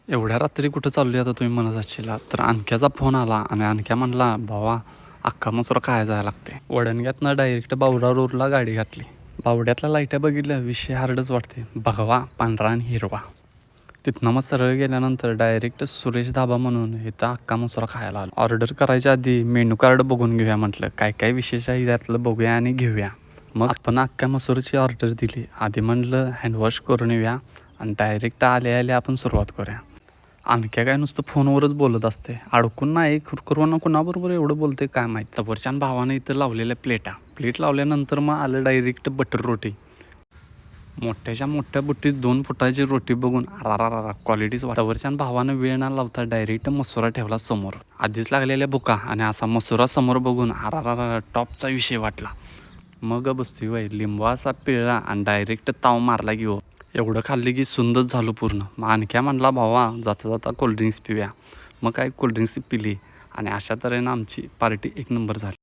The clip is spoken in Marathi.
एवढ्या रात्री कुठं चालली आता तुम्ही म्हणत असशीला तर आणख्याचा फोन आला आणि आणख्या म्हणला भावा अख्खा मसुरा काय जायला लागते. वडणग्यातनं डायरेक्ट बावडा रोडला गाडी घातली. बावड्यातल्या लाईट्या बघितल्या विषय हार्डच वाटते. भगवा पांढरा आणि हिरवा. तिथनं मग सरळ गेल्यानंतर डायरेक्ट सुरेश धाबा म्हणून इथं अख्खा मसुरा खायला आलो. ऑर्डर करायच्या आधी मेनू कार्ड बघून घेऊया म्हटलं, काय काय विशेष आहे त्यातलं बघूया आणि घेऊया. मग आपण अख्ख्या मसुराची ऑर्डर दिली. आधी म्हणलं हँडवॉश करून येऊया आणि डायरेक्ट आले आपण सुरुवात करूया. आणख्या काय नुसतं फोनवरच बोलत असते, अडकून नाही खुरकुरवाना कुणाबरोबर एवढं बोलते काय माहीत. तवरच्यान भावानं इथं लावलेल्या प्लेट लावल्यानंतर मग आलं डायरेक्ट बटर रोटी. मोठ्याच्या मोठ्या बुट्टीत 2 फुटाची रोटी बघून अरारारा क्वालिटीच वाटत. तवरच्यान भावानं वेळ न लावता डायरेक्ट मसुरा ठेवला समोर. आधीच लागलेल्या बुका आणि असा मसुरा समोर बघून अरारारा टॉपचा विषय वाटला. मग बसतोय वय लिंबू असा पिळला आणि डायरेक्ट ताव मारला की हो. एवढं खाल्ली की सुंदच झालो पूर्ण. मग आणख्या म्हणला भावा जाता जाता कोल्ड्रिंक्स पिऊया. मग काय कोल्ड्रिंक्स पिली आणि अशा तऱ्हेनं आमची पार्टी एक नंबर झाली.